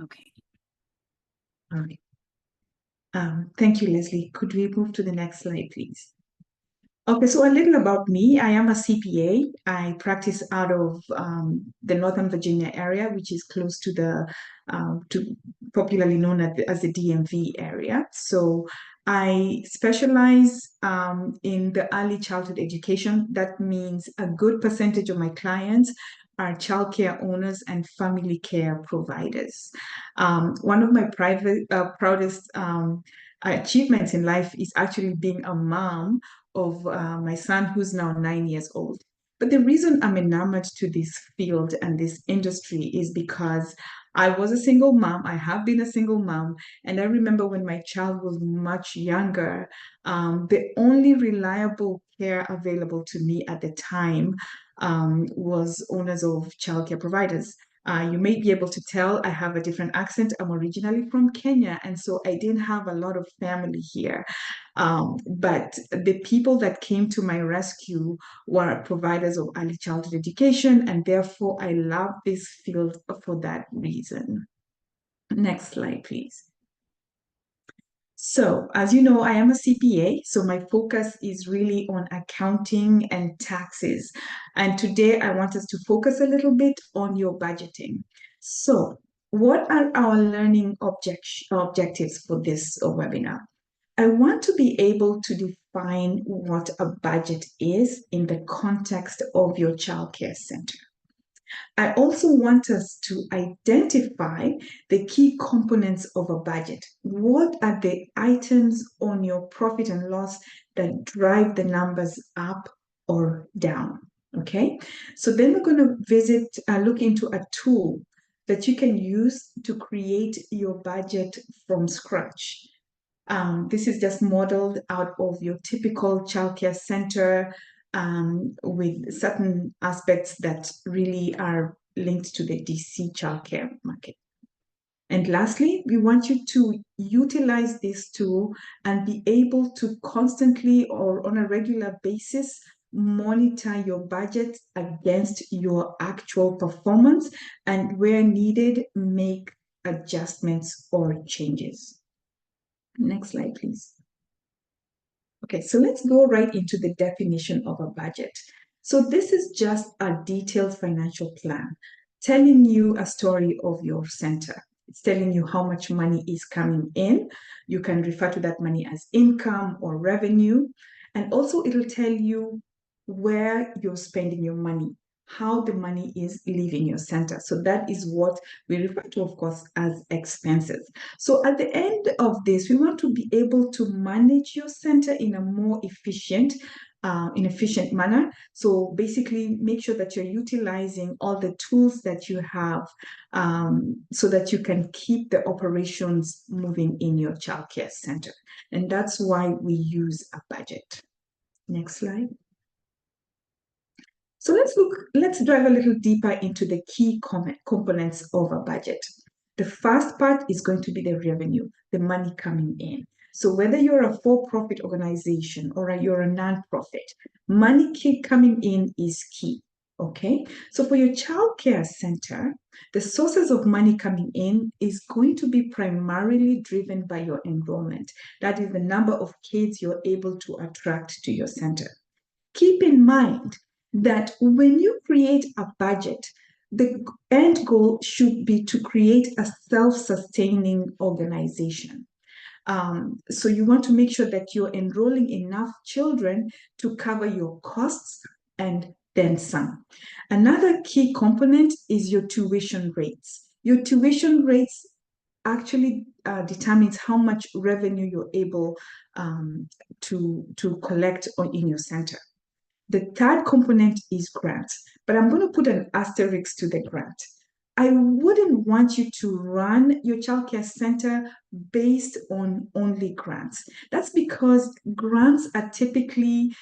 Okay. All right. Thank you, Leslie. Could we move to the next slide, please? Okay, so a little about me. I am a CPA. I practice out of the Northern Virginia area, which is close to to popularly known as the DMV area. So I specialize in the early childhood education. That means a good percentage of my clients are childcare owners and family care providers. One of my proudest achievements in life is actually being a mom of my son, who's now 9 years old. But the reason I'm enamored to this field and this industry is because I was a single mom. I have been a single mom. And I remember when my child was much younger, the only reliable care available to me at the time was owners of childcare providers. You may be able to tell I have a different accent. I'm originally from Kenya, and so I didn't have a lot of family here. But the people that came to my rescue were providers of early childhood education, and therefore I love this field for that reason. Next slide, please. So, as you know, I am a CPA, so my focus is really on accounting and taxes. And today I want us to focus a little bit on your budgeting. So, what are our learning objectives for this webinar? I want to be able to define what a budget is in the context of your childcare center. I also want us to identify the key components of a budget. What are the items on your profit and loss that drive the numbers up or down? Okay, so then we're going to look into a tool that you can use to create your budget from scratch. This is just modeled out of your typical childcare center with certain aspects that really are linked to the DC childcare market. And lastly, we want you to utilize this tool and be able to constantly or on a regular basis monitor your budget against your actual performance and where needed, make adjustments or changes. Next slide, please. Okay, so let's go right into the definition of a budget. So this is just a detailed financial plan telling you a story of your center. It's telling you how much money is coming in. You can refer to that money as income or revenue. And also it'll tell you where you're spending your money, how the money is leaving your center. So that is what we refer to, of course, as expenses. So at the end of this, we want to be able to manage your center in a more efficient manner. So basically make sure that you're utilizing all the tools that you have so that you can keep the operations moving in your childcare center. And that's why we use a budget. Next slide. So let's dive a little deeper into the key components of a budget. The first part is going to be the revenue, the money coming in. So whether you're a for-profit organization or you're a non-profit, money coming in is key. Okay, so for your childcare center, the sources of money coming in is going to be primarily driven by your enrollment. That is the number of kids you're able to attract to your center. Keep in mind that when you create a budget, the end goal should be to create a self-sustaining organization. So you want to make sure that you're enrolling enough children to cover your costs and then some. Another key component is your tuition rates. Your tuition rates actually determines how much revenue you're able to collect in your center. The third component is grants, but I'm going to put an asterisk to the grant. I wouldn't want you to run your childcare center based on only grants. That's because grants are typically,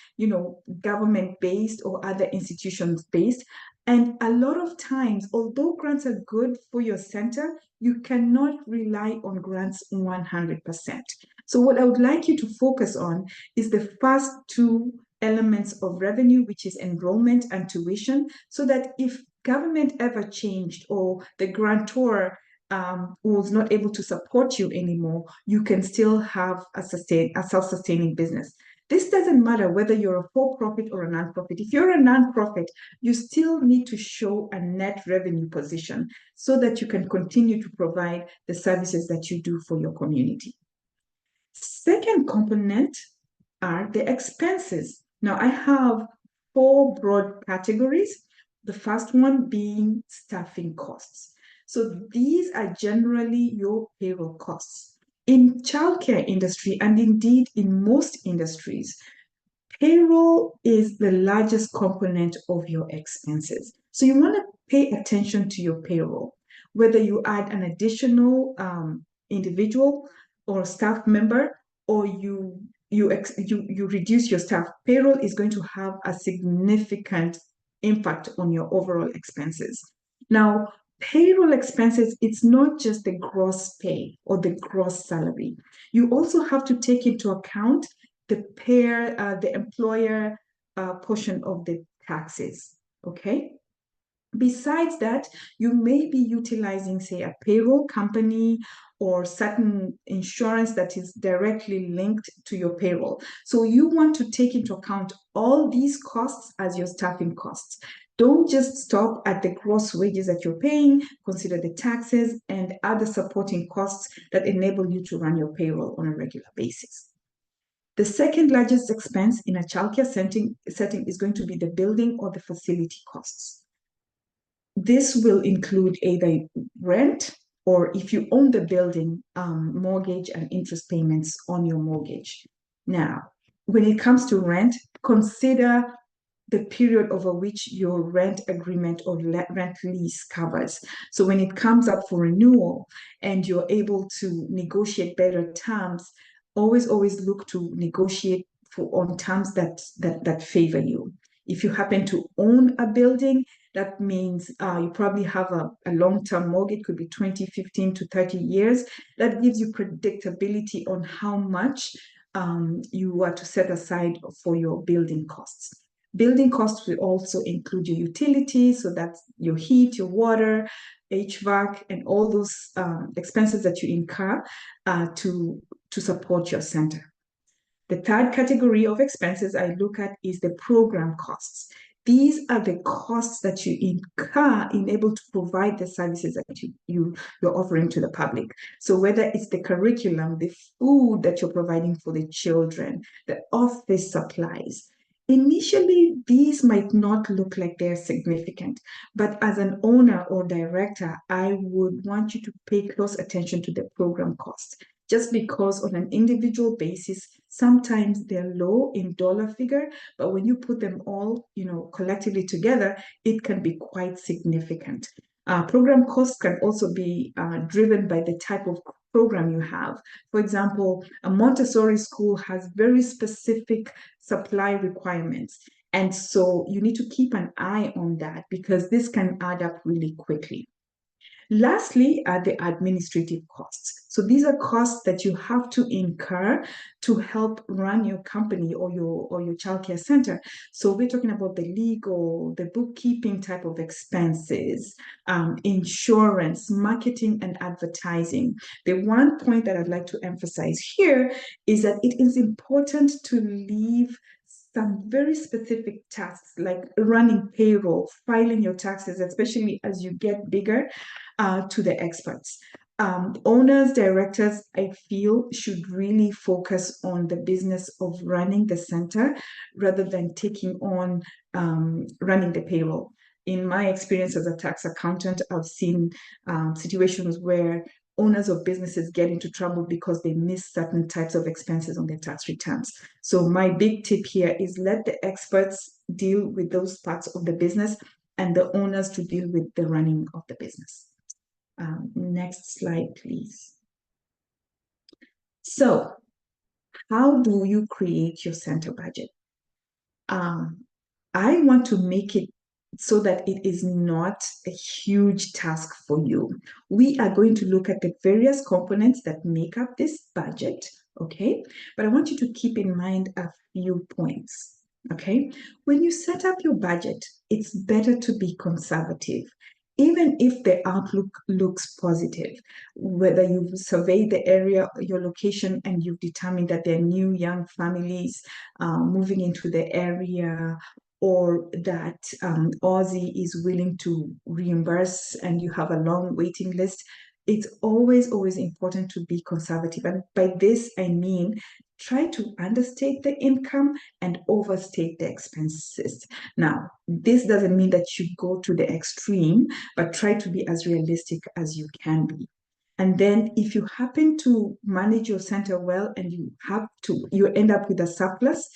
government-based or other institutions-based. And a lot of times, although grants are good for your center, you cannot rely on grants 100%. So what I would like you to focus on is the first two elements of revenue, which is enrollment and tuition, so that if government ever changed or the grantor who's not able to support you anymore, you can still have a self-sustaining business. This doesn't matter whether you're a for-profit or a nonprofit. If you're a nonprofit, you still need to show a net revenue position so that you can continue to provide the services that you do for your community. Second component are the expenses. Now, I have four broad categories. The first one being staffing costs. So these are generally your payroll costs. In childcare industry, and indeed in most industries, payroll is the largest component of your expenses. So you want to pay attention to your payroll, whether you add an additional individual or staff member, or you reduce your staff. Payroll is going to have a significant impact on your overall expenses. Now, payroll expenses, it's not just the gross pay or the gross salary. You also have to take into account the employer portion of the taxes, okay? Besides that, you may be utilizing, say, a payroll company or certain insurance that is directly linked to your payroll. So you want to take into account all these costs as your staffing costs. Don't just stop at the gross wages that you're paying. Consider the taxes and other supporting costs that enable you to run your payroll on a regular basis. The second largest expense in a childcare setting is going to be the building or the facility costs. This will include either rent or, if you own the building, mortgage and interest payments on your mortgage. Now, when it comes to rent, consider the period over which your rent agreement or rent lease covers. So when it comes up for renewal and you're able to negotiate better terms, always look to negotiate on terms that favor you. If you happen to own a building, that means you probably have a long-term mortgage, could be 20, 15 to 30 years. That gives you predictability on how much you are to set aside for your building costs. Building costs will also include your utilities, so that's your heat, your water, HVAC, and all those expenses that you incur to support your center. The third category of expenses I look at is the program costs. These are the costs that you incur in able to provide the services that you're offering to the public. So whether it's the curriculum, the food that you're providing for the children, the office supplies. Initially, these might not look like they're significant, but as an owner or director, I would want you to pay close attention to the program costs, just because on an individual basis, sometimes they're low in dollar figure, but when you put them all, collectively together, it can be quite significant. Program costs can also be driven by the type of program you have. For example, a Montessori school has very specific supply requirements. And so you need to keep an eye on that because this can add up really quickly. Lastly are the administrative costs. So these are costs that you have to incur to help run your company or your childcare center. So we're talking about the legal, the bookkeeping type of expenses, insurance, marketing, and advertising. The one point that I'd like to emphasize here is that it is important to leave some very specific tasks like running payroll, filing your taxes, especially as you get bigger, to the experts. Owners, directors, I feel, should really focus on the business of running the center rather than taking on running the payroll. In my experience as a tax accountant, I've seen situations where owners of businesses get into trouble because they miss certain types of expenses on their tax returns. So my big tip here is let the experts deal with those parts of the business and the owners to deal with the running of the business. Next slide, please. So how do you create your center budget? I want to make it so that it is not a huge task for you. We are going to look at the various components that make up this budget, okay? But I want you to keep in mind a few points, okay? When you set up your budget, it's better to be conservative. even if the outlook looks positive, whether you've surveyed the area, your location, and you've determined that there are new young families moving into the area, or that Aussie is willing to reimburse and you have a long waiting list, it's always important to be conservative. And by this, I mean, try to understate the income and overstate the expenses. Now, this doesn't mean that you go to the extreme, but try to be as realistic as you can be. And then if you happen to manage your center well and you end up with a surplus,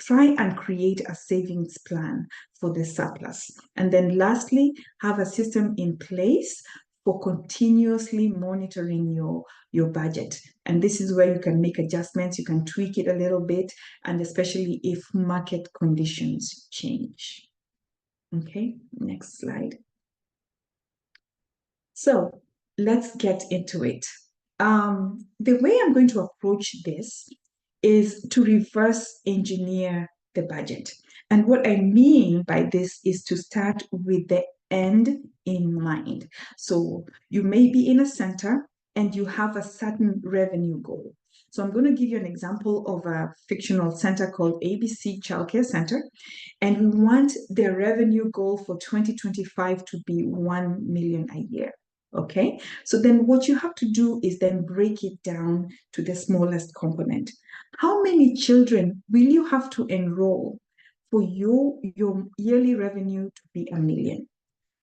try and create a savings plan for the surplus. And then lastly, have a system in place for continuously monitoring your budget. And this is where you can make adjustments, you can tweak it a little bit, and especially if market conditions change. Okay, next slide. So let's get into it. The way I'm going to approach this is to reverse engineer the budget. And what I mean by this is to start with the end in mind. So you may be in a center and you have a certain revenue goal. So I'm going to give you an example of a fictional center called ABC Childcare Center. And we want their revenue goal for 2025 to be 1 million a year. Okay, so then what you have to do is then break it down to the smallest component. How many children will you have to enroll for your yearly revenue to be 1 million?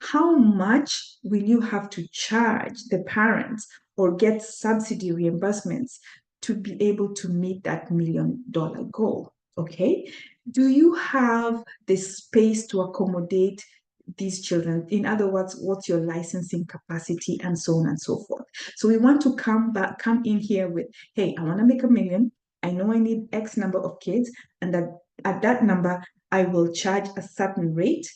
How much will you have to charge the parents or get subsidy reimbursements to be able to meet that $1 million goal? Okay, do you have the space to accommodate these children? In other words, what's your licensing capacity, and so on and so forth. So we want to come in here with, hey, I want to make 1 million. I know I need X number of kids, and that at that number, I will charge a certain rate.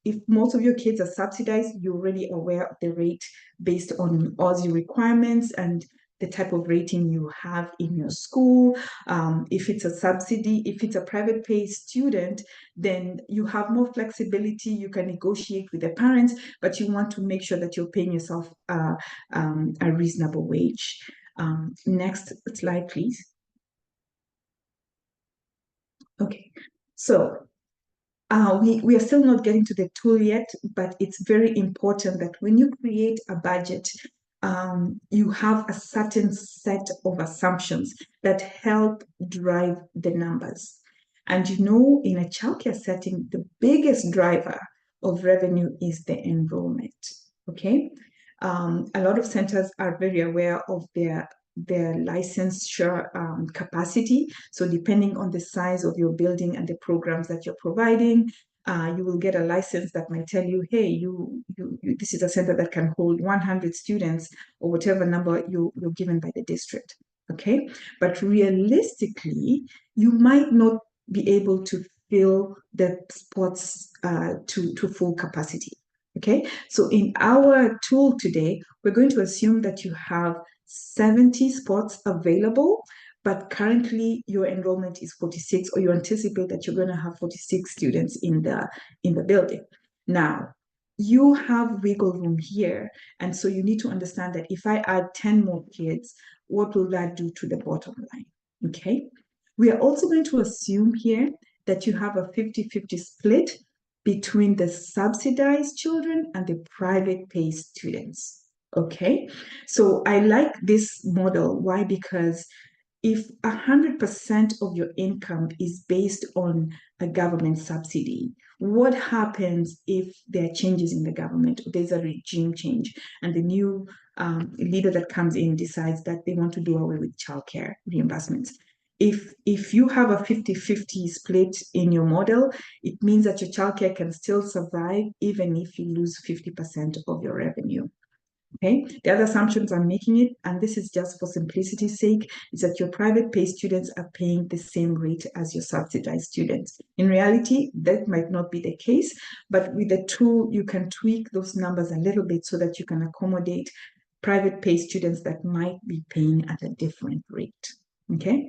If most of your kids are subsidized, you're already aware of the rate based on Aussie requirements and the type of rating you have in your school. If it's a subsidy, if it's a private pay student, then you have more flexibility. You can negotiate with the parents, but you want to make sure that you're paying yourself a reasonable wage. Next slide, please. Okay, so we are still not getting to the tool yet, but it's very important that when you create a budget, you have a certain set of assumptions that help drive the numbers. And you know, in a childcare setting, the biggest driver of revenue is the enrollment. Okay, a lot of centers are very aware of their licensure capacity. So depending on the size of your building and the programs that you're providing, you will get a license that might tell you, hey, this is a center that can hold 100 students or whatever number you're given by the district. Okay, but realistically, you might not be able to fill the spots to full capacity. Okay, so in our tool today, we're going to assume that you have 70 spots available, but currently your enrollment is 46, or you anticipate that you're going to have 46 students in the building. Now, you have wiggle room here, and so you need to understand that if I add 10 more kids, what will that do to the bottom line? Okay. We are also going to assume here that you have a 50-50 split between the subsidized children and the private pay students. Okay, so I like this model. Why? Because if 100% of your income is based on a government subsidy, what happens if there are changes in the government? There's a regime change, and the new leader that comes in decides that they want to do away with childcare reimbursements. If you have a 50-50 split in your model, it means that your childcare can still survive even if you lose 50% of your revenue. Okay, the other assumptions I'm making it, and this is just for simplicity's sake, is that your private pay students are paying the same rate as your subsidized students. In reality, that might not be the case, but with the tool, you can tweak those numbers a little bit so that you can accommodate private pay students that might be paying at a different rate. Okay.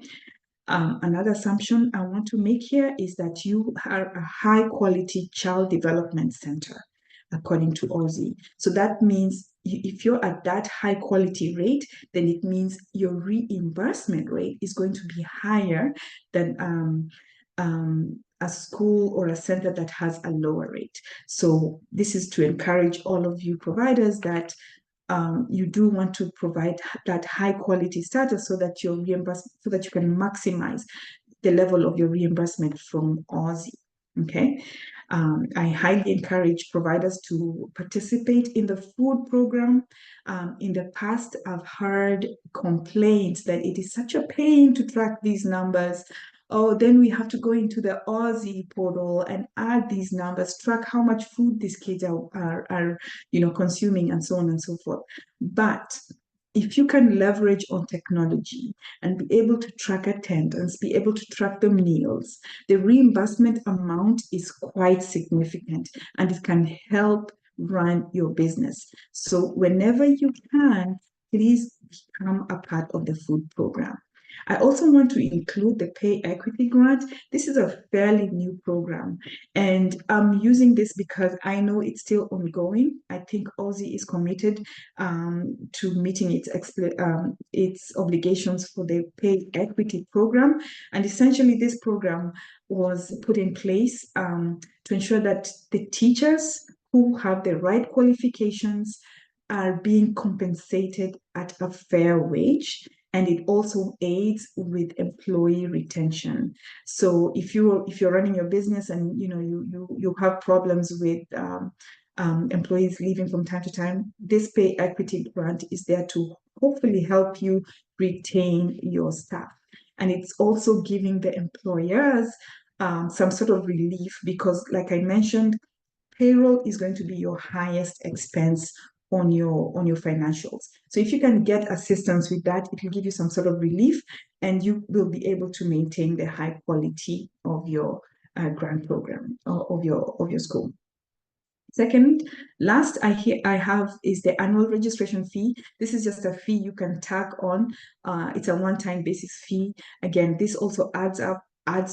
Another assumption I want to make here is that you are a high quality child development center. according to Aussie. So that means if you're at that high quality rate, then it means your reimbursement rate is going to be higher than a school or a center that has a lower rate. So this is to encourage all of you providers that you do want to provide that high quality status so that your reimbursement, so that you can maximize the level of your reimbursement from Aussie. Okay. I highly encourage providers to participate in the food program. In the past, I've heard complaints that it is such a pain to track these numbers. Oh, then we have to go into the Aussie portal and add these numbers, track how much food these kids are consuming, and so on and so forth. But if you can leverage on technology and be able to track attendance, be able to track the meals, the reimbursement amount is quite significant and it can help run your business. So whenever you can, please become a part of the food program. I also want to include the pay equity grant. This is a fairly new program, and I'm using this because I know it's still ongoing. I think Aussie is committed to meeting its obligations for the pay equity program. And essentially, this program was put in place to ensure that the teachers who have the right qualifications are being compensated at a fair wage, and it also aids with employee retention. So if you're running your business and you have problems with employees leaving from time to time, this pay equity grant is there to hopefully help you retain your staff. And it's also giving the employers some sort of relief because, like I mentioned, payroll is going to be your highest expense on your financials. So if you can get assistance with that, it will give you some sort of relief, and you will be able to maintain the high quality of your grant program or of your school. Second, last I have is the annual registration fee. This is just a fee you can tag on. It's a one-time basis fee. Again, this also adds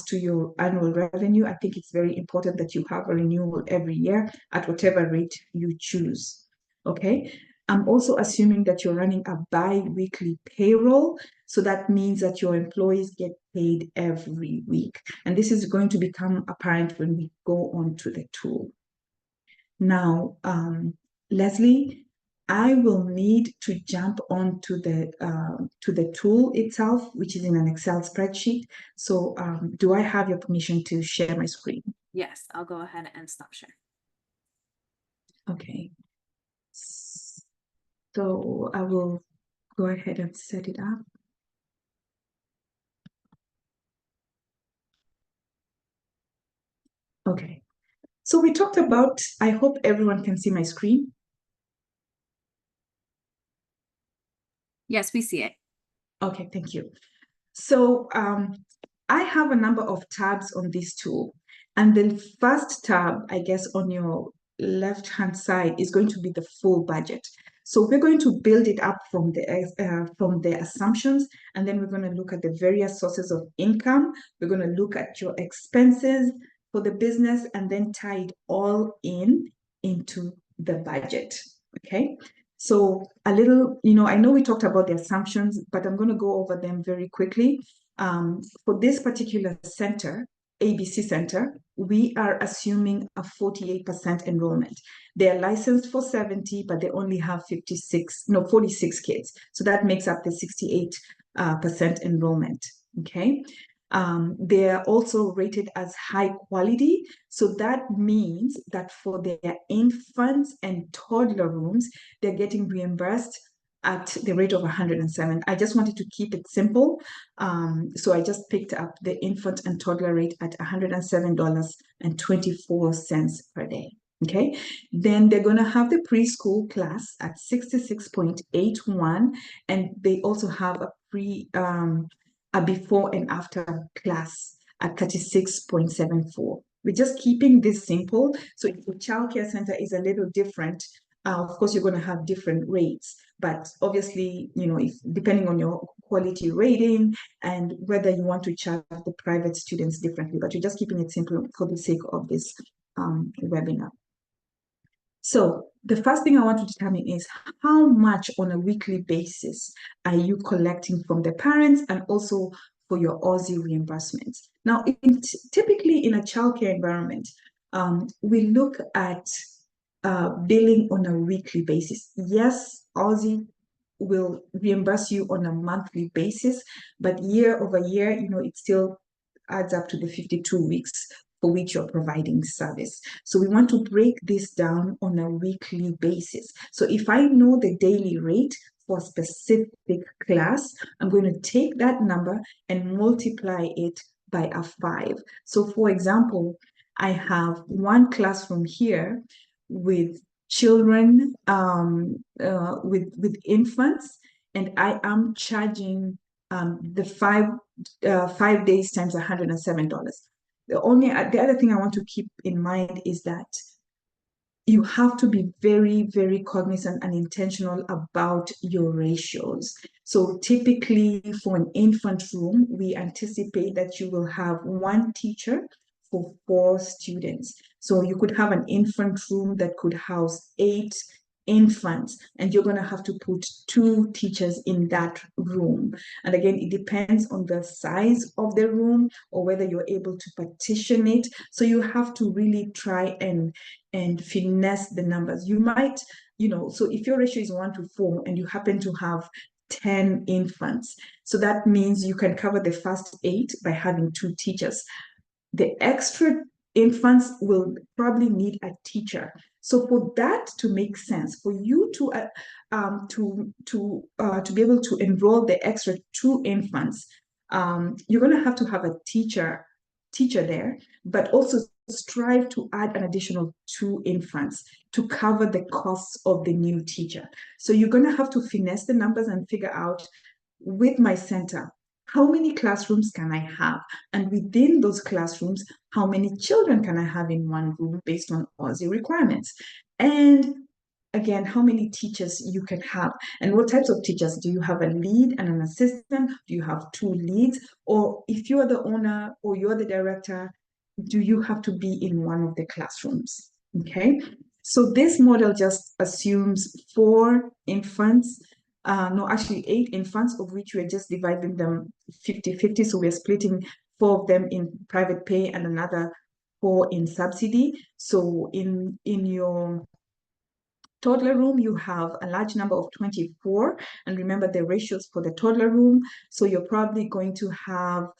to your annual revenue. I think it's very important that you have a renewal every year at whatever rate you choose. Okay. I'm also assuming that you're running a bi-weekly payroll. So that means that your employees get paid every week. And this is going to become apparent when we go on to the tool. Now, Leslie, I will need to jump on to the tool itself, which is in an Excel spreadsheet. So do I have your permission to share my screen? Yes, I'll go ahead and stop share. Okay. So I will go ahead and set it up. Okay. So we talked about, I hope everyone can see my screen. Yes, we see it. Okay, thank you. So I have a number of tabs on this tool. And the first tab, I guess, on your left-hand side is going to be the full budget. So we're going to build it up from the assumptions, and then we're going to look at the various sources of income. We're going to look at your expenses for the business and then tie it all into the budget. Okay. So a little, I know we talked about the assumptions, but I'm going to go over them very quickly. For this particular center, ABC Center, we are assuming a 48% enrollment. They're licensed for 70, but they only have 46 kids. So that makes up the 68% enrollment. Okay. They are also rated as high quality. So that means that for their infants and toddler rooms, they're getting reimbursed at the rate of 107. I just wanted to keep it simple. So I just picked up the infant and toddler rate at $107.24 per day. Okay, then they're going to have the preschool class at 66.81, and they also have a before and after class at 36.74. We're just keeping this simple. So if your childcare center is a little different, of course, you're going to have different rates. But obviously, if depending on your quality rating and whether you want to charge the private students differently, but you're just keeping it simple for the sake of this webinar. So the first thing I want to determine is how much on a weekly basis are you collecting from the parents and also for your Aussie reimbursements. Now, typically in a childcare environment, we look at billing on a weekly basis. Yes, Aussie will reimburse you on a monthly basis, but year over year, it still adds up to the 52 weeks for which you're providing service. So we want to break this down on a weekly basis. So if I know the daily rate for a specific class, I'm going to take that number and multiply it by a 5. So for example, I have one classroom here with children with infants, and I am charging the 5 days times $107. The other thing I want to keep in mind is that you have to be very, very cognizant and intentional about your ratios. So typically for an infant room, we anticipate that you will have one teacher for 4 students. So you could have an infant room that could house 8 infants, and you're going to have to put 2 teachers in that room. And again, it depends on the size of the room or whether you're able to partition it. So you have to really try and finesse the numbers. You might, so if your ratio is 1 to 4 and you happen to have 10 infants, so that means you can cover the first 8 by having 2 teachers. The extra infants will probably need a teacher. So for that to make sense, for you to be able to enroll the extra 2 infants, you're going to have a teacher there, but also strive to add an additional 2 infants to cover the costs of the new teacher. So you're going to have to finesse the numbers and figure out, with my center, how many classrooms can I have? And within those classrooms, how many children can I have in one room based on Aussie requirements? And again, how many teachers you can have, and what types of teachers. Do you have a lead and an assistant? Do you have 2 leads? Or if you're the owner or you're the director, do you have to be in one of the classrooms? Okay, so this model just assumes 4 infants, no, actually 8 infants, of which we're just dividing them 50-50. So we're splitting 4 of them in private pay and another 4 in subsidy. So in your toddler room, you have a large number of 24. And remember the ratios for the toddler room. So you're probably going to have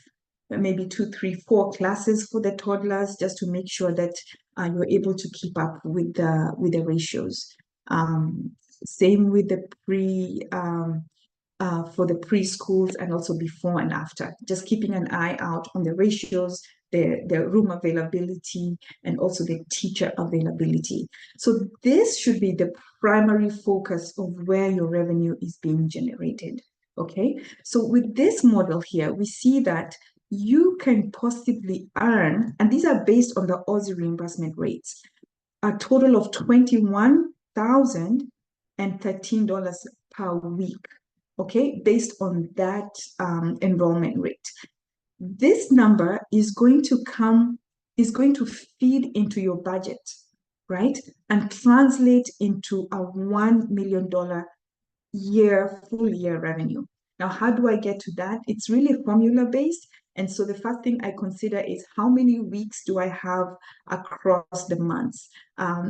maybe 2, 3, 4 classes for the toddlers, just to make sure that you're able to keep up with the ratios. Same with the for the preschools, and also before and after, just keeping an eye out on the ratios, the room availability, and also the teacher availability. So this should be the primary focus of where your revenue is being generated. Okay, so with this model here, we see that you can possibly earn, and these are based on the Aussie reimbursement rates, a total of $21,013 per week, okay, based on that enrollment rate. This number is going to feed into your budget, right, and translate into a $1 million full year revenue. Now, how do I get to that? It's really formula based. And so the first thing I consider is, how many weeks do I have across the months?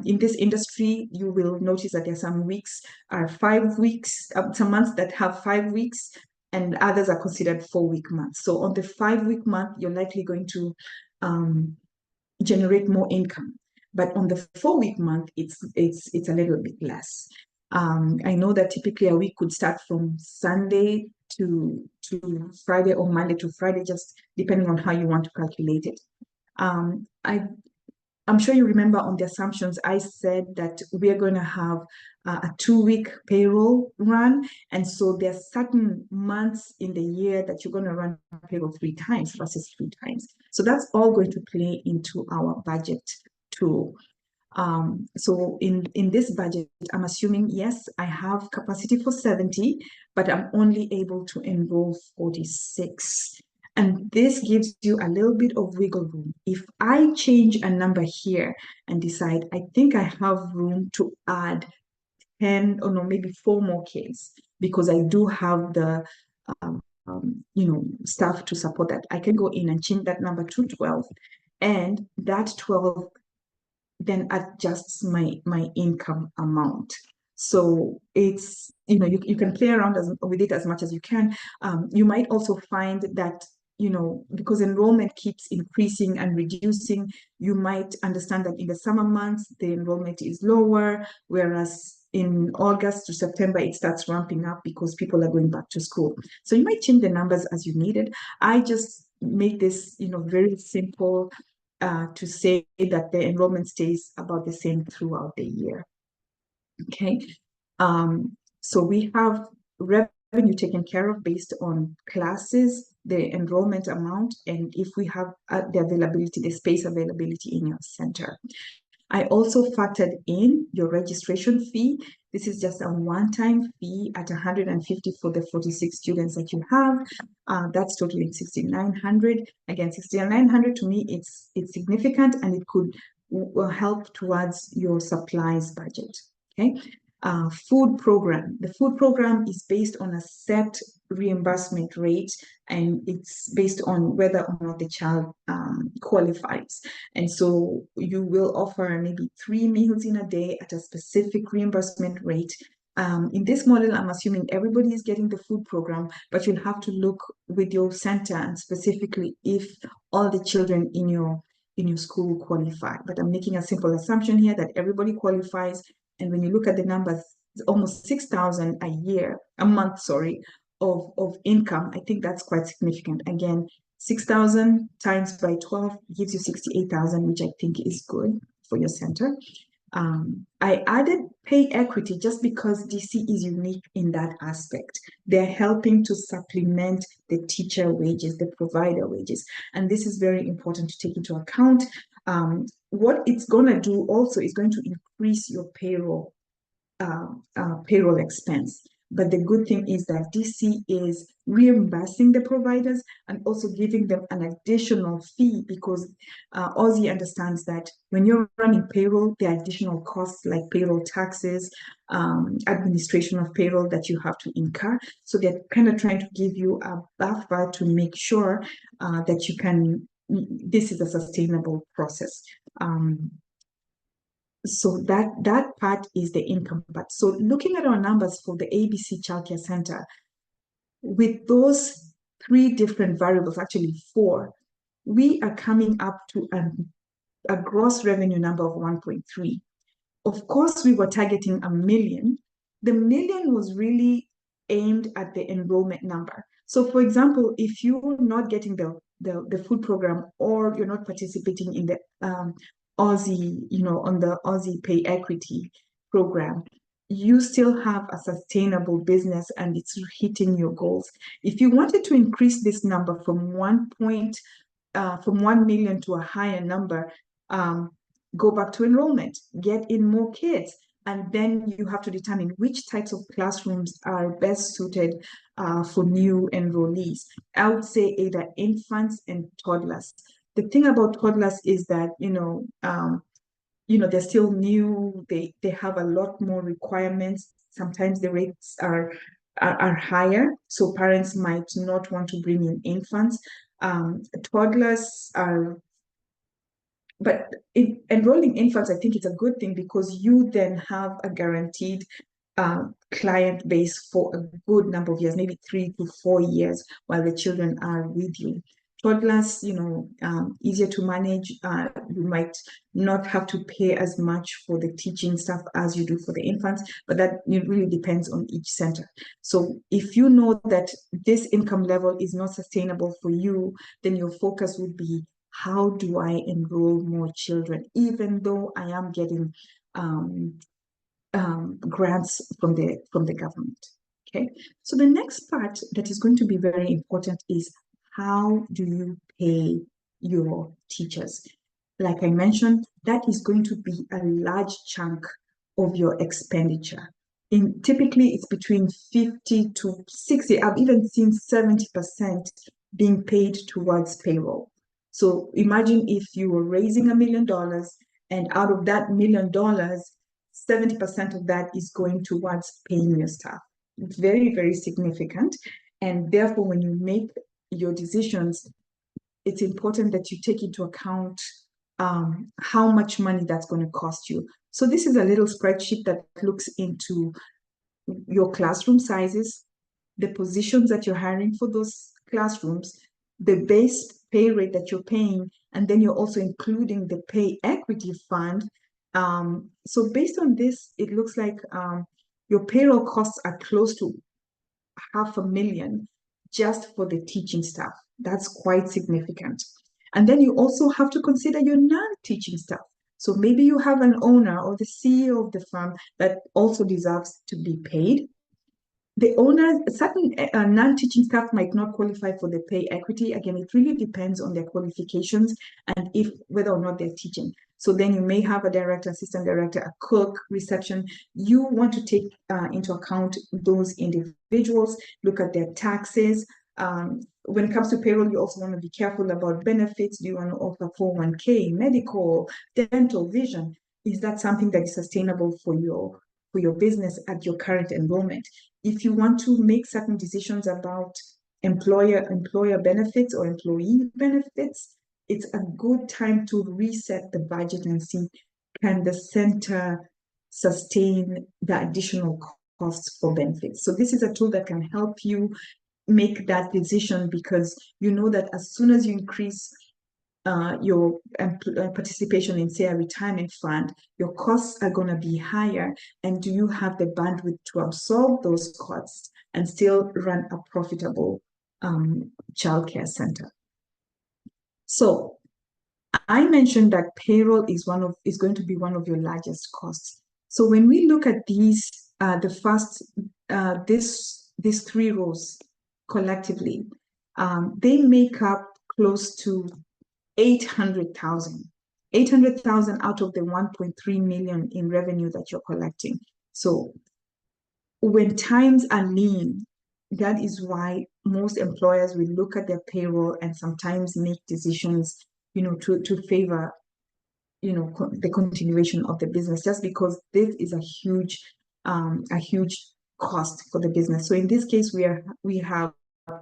In this industry, you will notice that there are some weeks are 5 weeks, some months that have 5 weeks, and others are considered 4-week months. So on the 5-week month, you're likely going to generate more income. But on the 4-week month, it's a little bit less. I know that typically a week could start from Sunday to Friday, or Monday to Friday, just depending on how you want to calculate it. I'm sure you remember on the assumptions, I said that we're going to have a 2-week payroll run. And so there are certain months in the year that you're going to run payroll 3 times versus 2 times. So that's all going to play into our budget tool. So in this budget, I'm assuming, yes, I have capacity for 70, but I'm only able to enroll 46. And this gives you a little bit of wiggle room. If I change a number here and decide, I think I have room to add 10 or no, maybe 4 more kids because I do have the staff to support that. I can go in and change that number to 12, and that 12 then adjusts my income amount. So it's, you can play around with it as much as you can. You might also find that, because enrollment keeps increasing and reducing, you might understand that in the summer months, the enrollment is lower, whereas in August to September, it starts ramping up because people are going back to school. So you might change the numbers as you need it. I just make this, very simple to say that the enrollment stays about the same throughout the year. Okay. So we have revenue taken care of based on classes, the enrollment amount, and if we have the availability, the space availability in your center. I also factored in your registration fee. This is just a one-time fee at 150 for the 46 students that you have. That's totaling 6,900. Again, 6,900 to me, it's significant, and it could help towards your supplies budget. Okay. Food program. The food program is based on a set reimbursement rate, and it's based on whether or not the child qualifies. And so you will offer maybe 3 meals in a day at a specific reimbursement rate. In this model, I'm assuming everybody is getting the food program, but you'll have to look with your center and specifically if all the children in your school qualify. But I'm making a simple assumption here that everybody qualifies. And when you look at the numbers, it's almost 6,000 a month, of income. I think that's quite significant. Again, 6,000 times by 12 gives you 68,000, which I think is good for your center. I added pay equity just because DC is unique in that aspect. They're helping to supplement the teacher wages, the provider wages. And this is very important to take into account. What it's going to do also is going to increase your payroll expense. But the good thing is that DC is reimbursing the providers and also giving them an additional fee because Aussie understands that when you're running payroll, there are additional costs like payroll taxes, administration of payroll that you have to incur. So they're kind of trying to give you a buffer to make sure that this is a sustainable process. So that part is the income part. So looking at our numbers for the ABC Childcare Center, with those 3 different variables, actually 4, we are coming up to a gross revenue number of 1.3. Of course, we were targeting $1 million. The million was really aimed at the enrollment number. So for example, if you're not getting the food program or you're not participating in the Aussie, on the Aussie Pay Equity program, you still have a sustainable business and it's hitting your goals. If you wanted to increase this number from 1 million to a higher number, go back to enrollment, get in more kids, and then you have to determine which types of classrooms are best suited for new enrollees. I would say either infants and toddlers. The thing about toddlers is that, they're still new. They have a lot more requirements. Sometimes the rates are higher, so parents might not want to bring in infants. Toddlers are, but enrolling infants, I think it's a good thing because you then have a guaranteed client base for a good number of years, maybe 3 to 4 years while the children are with you. Toddlers, easier to manage. You might not have to pay as much for the teaching stuff as you do for the infants, but that really depends on each center. So if you know that this income level is not sustainable for you, then your focus would be, how do I enroll more children, even though I am getting grants from the government? Okay, so the next part that is going to be very important is, how do you pay your teachers? Like I mentioned, that is going to be a large chunk of your expenditure. Typically, it's between 50 to 60. I've even seen 70% being paid towards payroll. So imagine if you were raising $1 million, and out of that $1 million, 70% of that is going towards paying your staff. It's very, very significant. And therefore, when you make your decisions, it's important that you take into account how much money that's going to cost you. So this is a little spreadsheet that looks into your classroom sizes, the positions that you're hiring for those classrooms, the base pay rate that you're paying, and then you're also including the pay equity fund. So based on this, it looks like your payroll costs are close to $500,000 just for the teaching staff. That's quite significant. And then you also have to consider your non-teaching staff. So maybe you have an owner or the CEO of the firm that also deserves to be paid. The owner, certain non-teaching staff might not qualify for the pay equity. Again, it really depends on their qualifications and whether or not they're teaching. So then you may have a director, assistant director, a cook, reception. You want to take into account those individuals, look at their taxes. When it comes to payroll, you also want to be careful about benefits. Do you want to offer 401k, medical, dental, vision? Is that something that is sustainable for your business at your current enrollment? If you want to make certain decisions about employer benefits or employee benefits, it's a good time to reset the budget and see, can the center sustain the additional costs for benefits? So this is a tool that can help you make that decision, because you know that as soon as you increase your participation in, say, a retirement fund, your costs are going to be higher. And do you have the bandwidth to absorb those costs and still run a profitable childcare center? So I mentioned that payroll is going to be one of your largest costs. So when we look at these, these three rows collectively, they make up close to 800,000 out of the 1.3 million in revenue that you're collecting. So when times are lean, that is why most employers will look at their payroll and sometimes make decisions, to favor, the continuation of the business, just because this is a huge cost for the business. So in this case, we have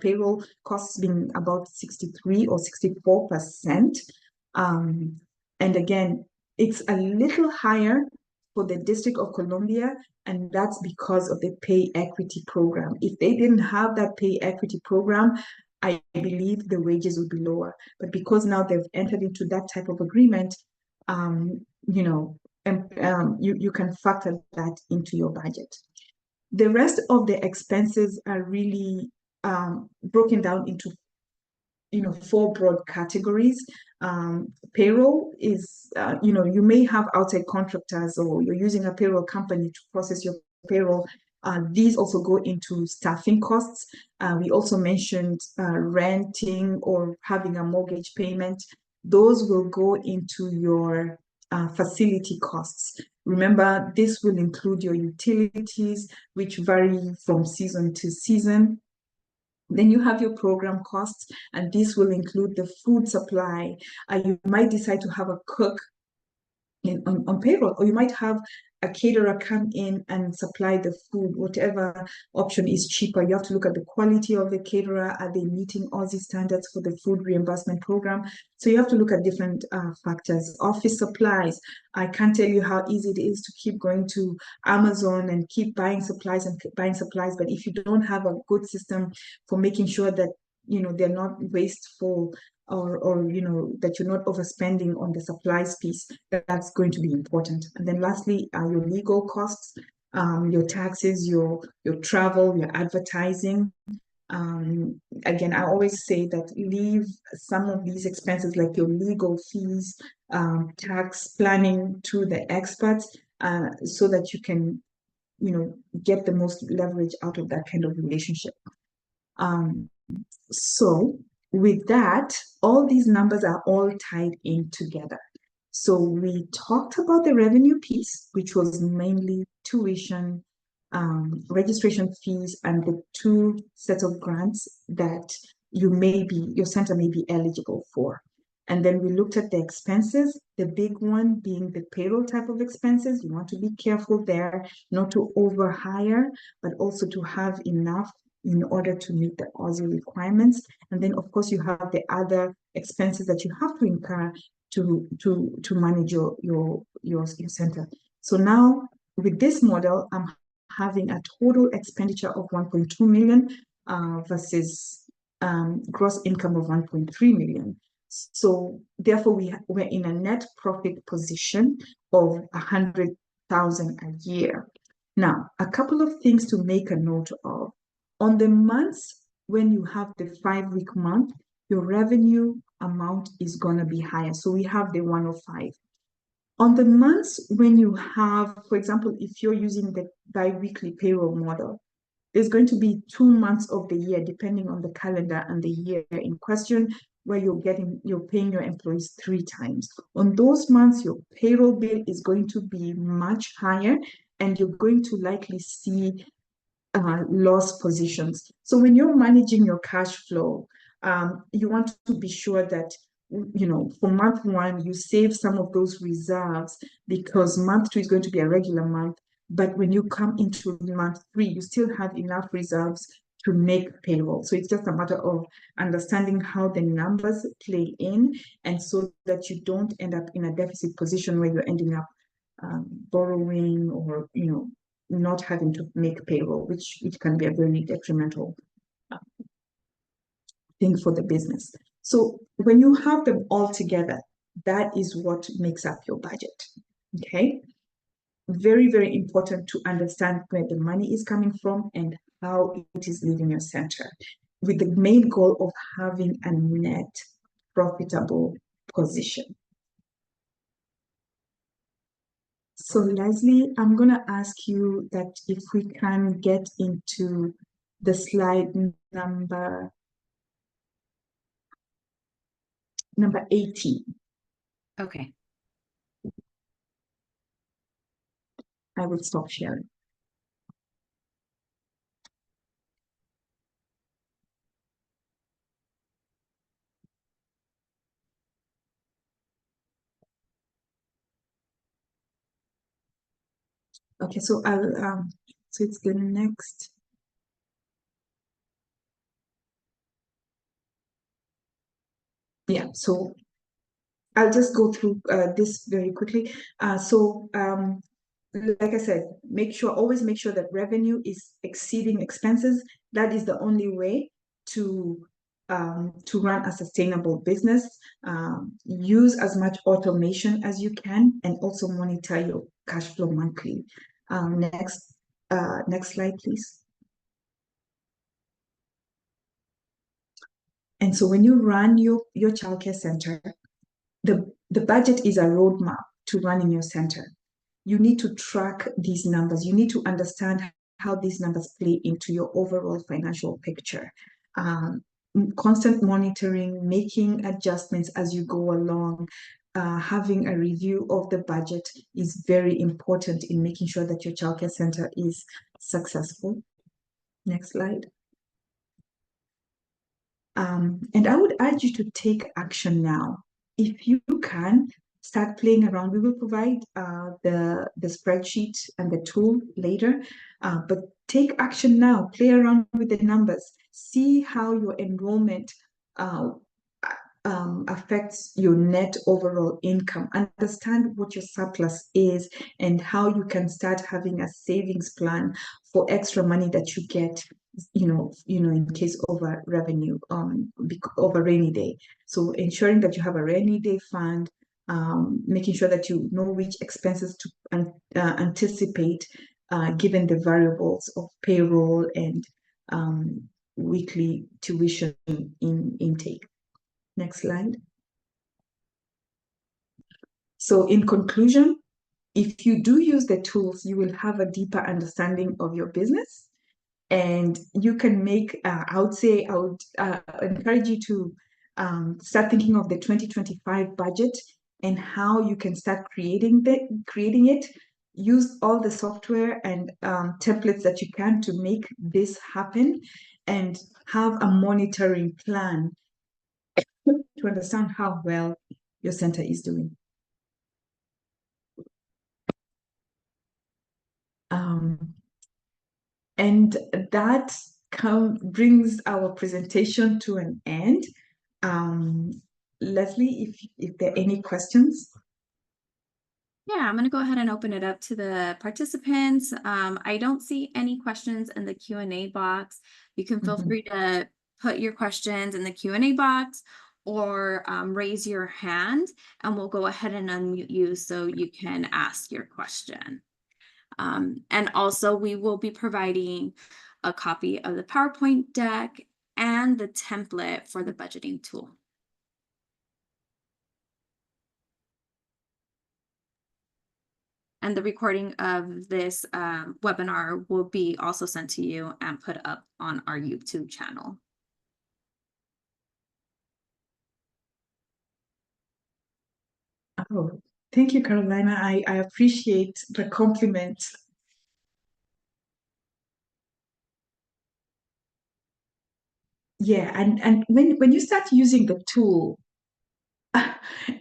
payroll costs being about 63 or 64%. And again, it's a little higher for the District of Columbia, and that's because of the pay equity program. If they didn't have that pay equity program, I believe the wages would be lower. But because now they've entered into that type of agreement, you can factor that into your budget. The rest of the expenses are really broken down into, 4 broad categories. Payroll is, you may have outside contractors, or you're using a payroll company to process your payroll. These also go into staffing costs. We also mentioned renting or having a mortgage payment. Those will go into your facility costs. Remember, this will include your utilities, which vary from season to season. Then you have your program costs, and this will include the food supply. You might decide to have a cook on payroll, or you might have a caterer come in and supply the food, whatever option is cheaper. You have to look at the quality of the caterer. Are they meeting Aussie standards for the food reimbursement program? So you have to look at different factors. Office supplies. I can't tell you how easy it is to keep going to Amazon and keep buying supplies, but if you don't have a good system for making sure that they're not wasteful, or that you're not overspending on the supplies piece, that's going to be important. And then lastly, your legal costs, your taxes, your travel, your advertising. Again, I always say that leave some of these expenses, like your legal fees, tax planning, to the experts, so that you can get the most leverage out of that kind of relationship. So with that, all these numbers are all tied in together. So we talked about the revenue piece, which was mainly tuition, registration fees, and the 2 sets of grants that your center may be eligible for. And then we looked at the expenses, the big one being the payroll type of expenses. You want to be careful there, not to overhire, but also to have enough in order to meet the Aussie requirements. And then, of course, you have the other expenses that you have to incur to manage your center. So now with this model, I'm having a total expenditure of 1.2 million versus gross income of 1.3 million. So therefore, we're in a net profit position of 100,000 a year. Now, a couple of things to make a note of. On the months when you have the 5-week month, your revenue amount is going to be higher. So we have the 105. On the months when you have, for example, if you're using the bi-weekly payroll model, there's going to be 2 months of the year, depending on the calendar and the year in question, where you're paying your employees 3 times. On those months, your payroll bill is going to be much higher, and you're going to likely see loss positions. So when you're managing your cash flow, you want to be sure that, for month 1, you save some of those reserves, because month 2 is going to be a regular month. But when you come into month 3, you still have enough reserves to make payroll. So it's just a matter of understanding how the numbers play in, and so that you don't end up in a deficit position where you're ending up borrowing, or not having to make payroll, which can be a very detrimental thing for the business. So when you have them all together, that is what makes up your budget. Okay. Very, very important to understand where the money is coming from and how it is leaving your center, with the main goal of having a net profitable position. So Leslie, I'm going to ask you that if we can get into the slide number 18. Okay. I will stop sharing. Okay, so so it's the next. Yeah, so I'll just go through this very quickly. Like I said, always make sure that revenue is exceeding expenses. That is the only way to run a sustainable business. Use as much automation as you can, and also monitor your cash flow monthly. Next slide, please. And so when you run your childcare center, the budget is a roadmap to running your center. You need to track these numbers. You need to understand how these numbers play into your overall financial picture. Constant monitoring, making adjustments as you go along, having a review of the budget is very important in making sure that your childcare center is successful. Next slide. And I would urge you to take action now. If you can, start playing around. We will provide the spreadsheet and the tool later, but take action now. Play around with the numbers. See how your enrollment affects your net overall income. Understand what your surplus is and how you can start having a savings plan for extra money that you get, in case of a revenue, of a rainy day. So ensuring that you have a rainy day fund, making sure that you know which expenses to anticipate, given the variables of payroll and weekly tuition intake. Next slide. So in conclusion, if you do use the tools, you will have a deeper understanding of your business, and you can make, I would encourage you to start thinking of the 2025 budget and how you can start creating it. Use all the software and templates that you can to make this happen. and have a monitoring plan to understand how well your center is doing. And that brings our presentation to an end. Leslie, if there are any questions. Yeah, I'm going to go ahead and open it up to the participants. I don't see any questions in the Q&A box. You can feel free to put your questions in the Q&A box or raise your hand, and we'll go ahead and unmute you so you can ask your question. And also, we will be providing a copy of the PowerPoint deck and the template for the budgeting tool. And the recording of this webinar will be also sent to you and put up on our YouTube channel. Oh, thank you, Carolina. I appreciate the compliment. Yeah, and when you start using the tool,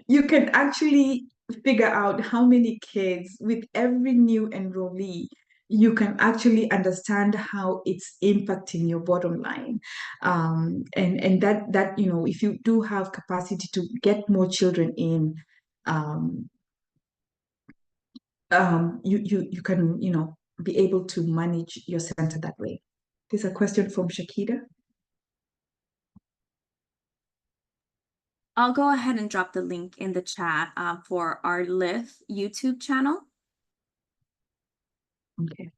you can actually figure out how many kids with every new enrollee. You can actually understand how it's impacting your bottom line, and that if you do have capacity to get more children in, um, you can be able to manage your center that way. There's a question from Shakira. I'll go ahead and drop the link in the chat for our LIIF YouTube channel. Okay.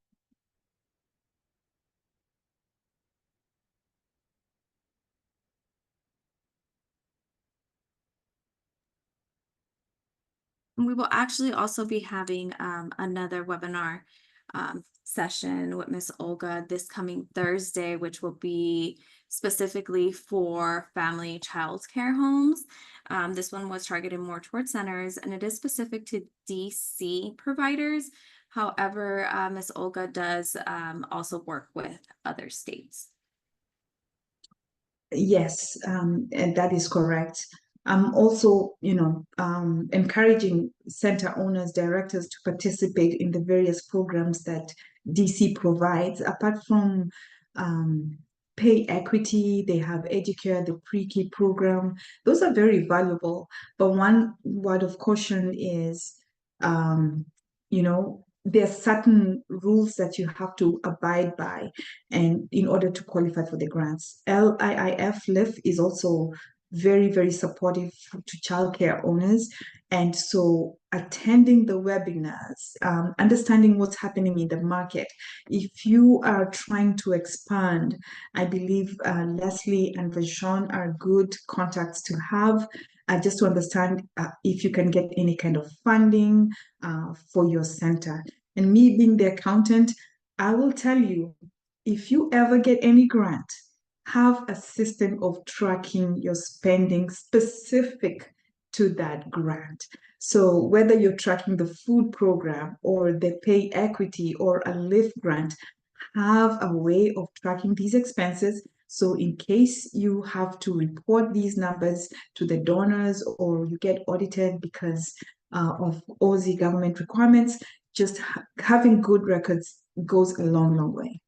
We will actually also be having another webinar session with Miss Olga this coming Thursday, which will be specifically for family child care homes. This one was targeted more towards centers, and it is specific to DC providers. However, Miss Olga does also work with other states. Yes, and that is correct. I'm also, encouraging center owners, directors to participate in the various programs that DC provides. Apart from pay equity, they have Educare, the pre-K program. Those are very valuable. But one word of caution is, there are certain rules that you have to abide by and in order to qualify for the grants. LIIF is also very, very supportive to childcare owners. And so attending the webinars, understanding what's happening in the market. If you are trying to expand, I believe Leslie and Vajon are good contacts to have. Just to understand if you can get any kind of funding for your center. And me being the accountant, I will tell you, if you ever get any grant, have a system of tracking your spending specific to that grant. So whether you're tracking the food program or the pay equity or a LIIF grant, have a way of tracking these expenses. So in case you have to report these numbers to the donors or you get audited because of Aussie government requirements, just having good records goes a long, long way.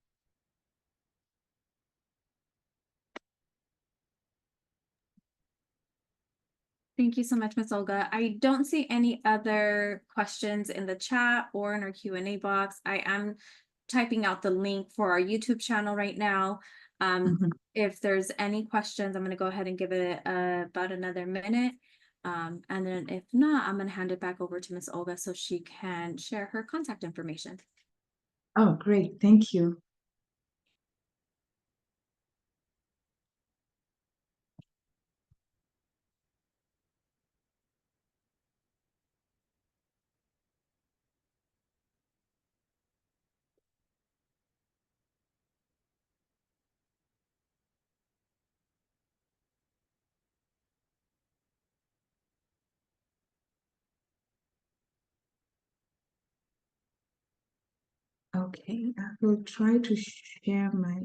Thank you so much, Ms. Olga. I don't see any other questions in the chat or in our Q&A box. I am typing out the link for our YouTube channel right now. If there's any questions, I'm going to go ahead and give it about another minute. And then if not, I'm going to hand it back over to Ms. Olga so she can share her contact information. Oh, great. Thank you. Okay, I will try to share my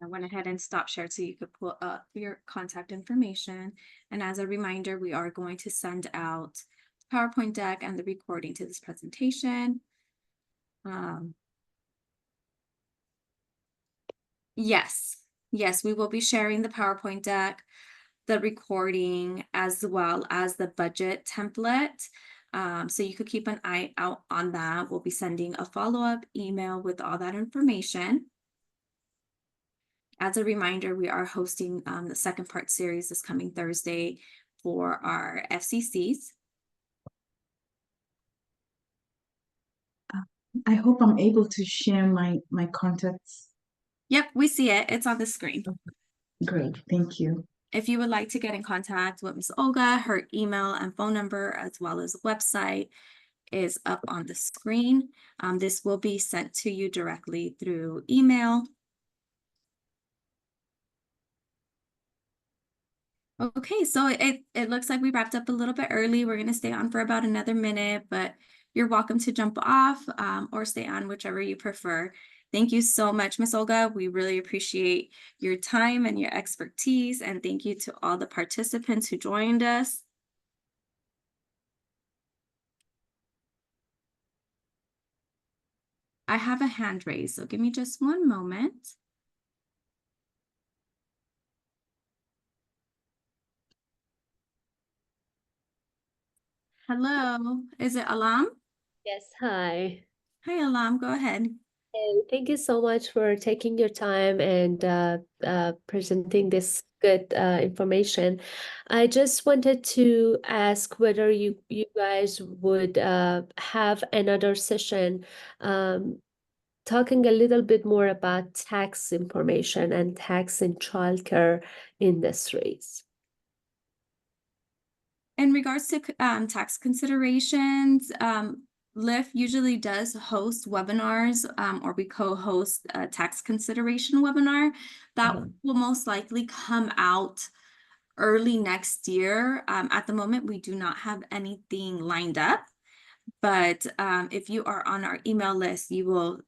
I went ahead and stopped share so you could pull up your contact information. And as a reminder, we are going to send out the PowerPoint deck and the recording to this presentation. Yes, we will be sharing the PowerPoint deck, the recording, as well as the budget template. So you could keep an eye out on that. We'll be sending a follow-up email with all that information. As a reminder, we are hosting the second part series this coming Thursday for our FCCs. I hope I'm able to share my contacts. Yep, we see it. It's on the screen. Great, thank you. If you would like to get in contact with Ms. Olga, her email and phone number, as well as website, is up on the screen. This will be sent to you directly through email. Okay, so it looks like we wrapped up a little bit early. We're going to stay on for about another minute, but you're welcome to jump off or stay on, whichever you prefer. Thank you so much, Ms. Olga. We really appreciate your time and your expertise, and thank you to all the participants who joined us. I have a hand raised, so give me just one moment. Hello, is it Alam? Yes, hi. Hi, Alam, go ahead. And thank you so much for taking your time and presenting this good information. I just wanted to ask whether you guys would have another session talking a little bit more about tax information and tax in childcare industries. In regards to tax considerations, LIIF usually does host webinars, or we co-host a tax consideration webinar that will most likely come out early next year. At the moment, we do not have anything lined up, but if you are on our email list, you will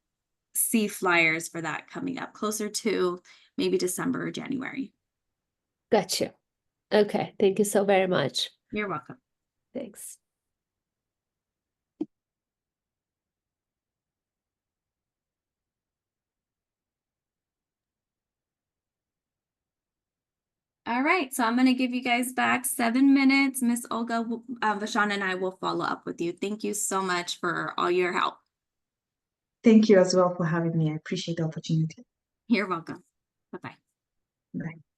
see flyers for that coming up closer to maybe December or January. Gotcha. Okay, thank you so very much. You're welcome. Thanks. All right, so I'm going to give you guys back 7 minutes. Miss Olga, Vashon and I will follow up with you. Thank you so much for all your help. Thank you as well for having me. I appreciate the opportunity. You're welcome. Bye-bye. Bye.